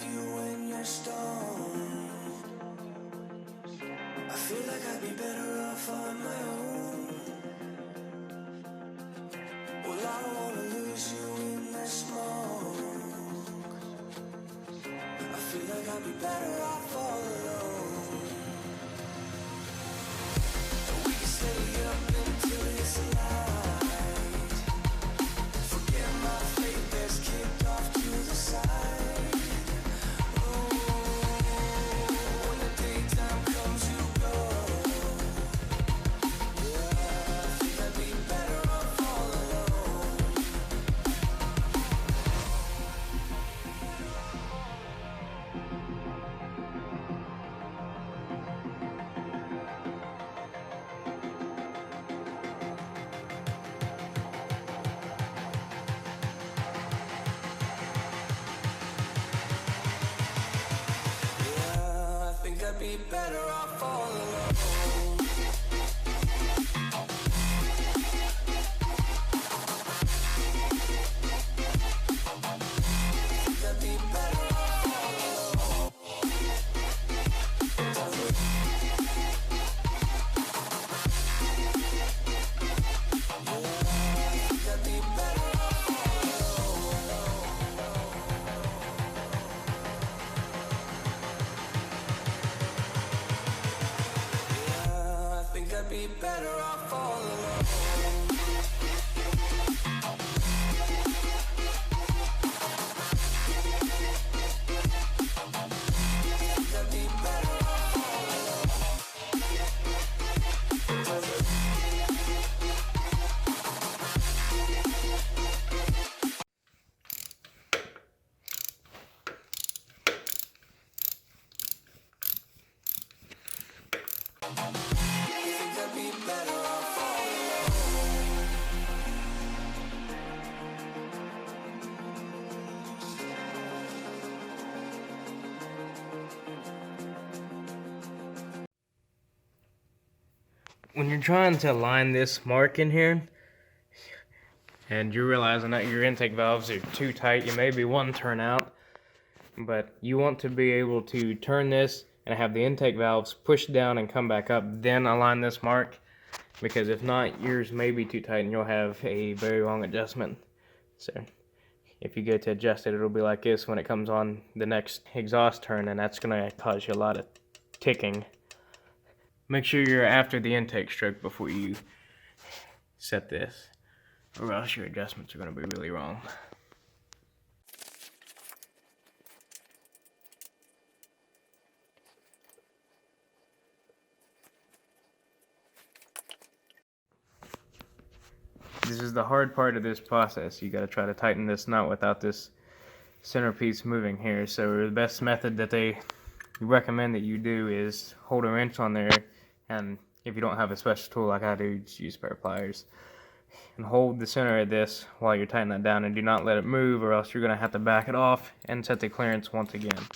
of you when you're stoned. I feel like I'd be better off on my own. Well, I don't wanna lose you in the smoke. I feel like I'd be better off all alone. And we can stay up until it's light. Forget my fate that's kicked off to the side. Oh, when the daytime comes, you go. Yeah, I think I'd be better off all alone. Yeah, I think I'd be better off all alone. Think I'd be better off all alone. Yeah, I think I'd be better off all alone. Yeah, I think I'd be better off all alone. Think I'd be better off all alone. Think I'd be better off all alone. When you're trying to line this mark in here, and you're realizing that your intake valves are too tight, you maybe one turn out, but you want to be able to turn this and have the intake valves push down and come back up, then align this mark, because if not, yours may be too tight and you'll have a very long adjustment. So if you go to adjust it, it'll be like this when it comes on the next exhaust turn, and that's going to cause you a lot of ticking. Make sure you're after the intake stroke before you set this, or else your adjustments are going to be really wrong. This is the hard part of this process. You got to try to tighten this nut without this centerpiece moving here. So the best method that they recommend that you do is hold a wrench on there, and if you don't have a special tool like I do, just use a pair of pliers. And hold the center of this while you're tightening that down, and do not let it move, or else you're going to have to back it off and set the clearance once again.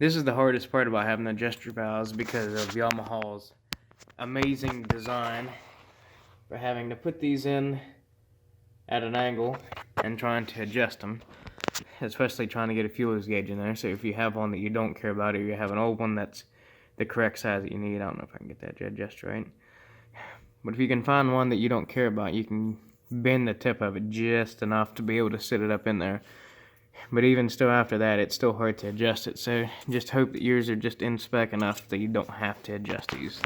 This is the hardest part about having adjuster valves because of Yamaha's amazing design for having to put these in at an angle and trying to adjust them, especially trying to get a fuels gauge in there. So if you have one that you don't care about, or you have an old one that's the correct size that you need, I don't know if I can get that to adjust right, but if you can find one that you don't care about, you can bend the tip of it just enough to be able to sit it up in there. But even still, after that, it's still hard to adjust it, so just hope that yours are just in spec enough that you don't have to adjust these.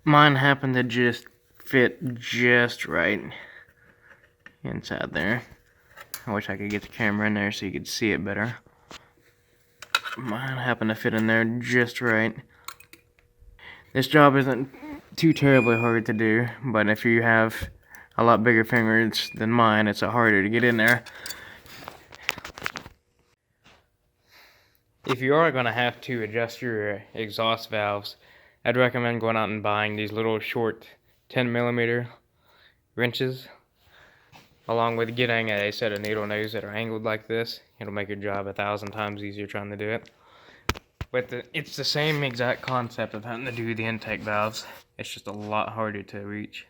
Mine happened to just fit just right inside there. I wish I could get the camera in there so you could see it better. Mine happened to fit in there just right. This job isn't too terribly hard to do, but if you have a lot bigger fingers than mine, it's harder to get in there. If you are going to have to adjust your exhaust valves, I'd recommend going out and buying these little short 10mm wrenches, along with getting a set of needle nose that are angled like this. It'll make your job 1,000 times easier trying to do it. But it's the same exact concept of having to do the intake valves. It's just a lot harder to reach.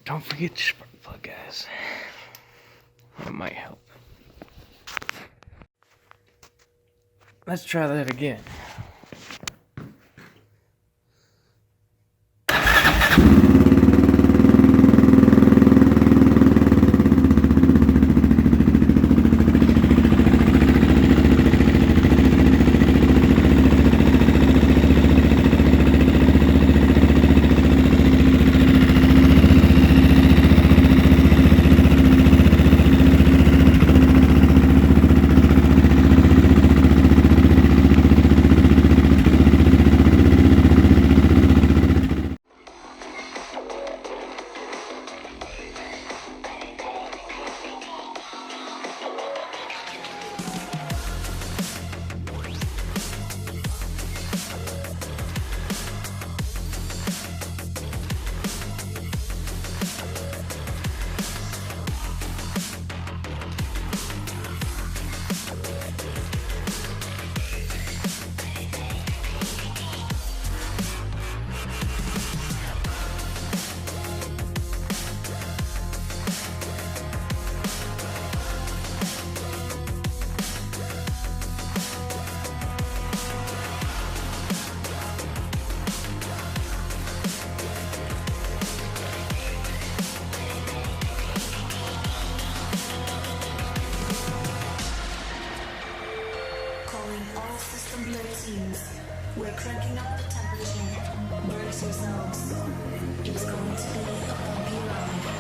Don't forget the spark plug, guys. That might help. Let's try that again. We're cranking up the temperature. Brace yourselves. It's going to be a bumpy ride.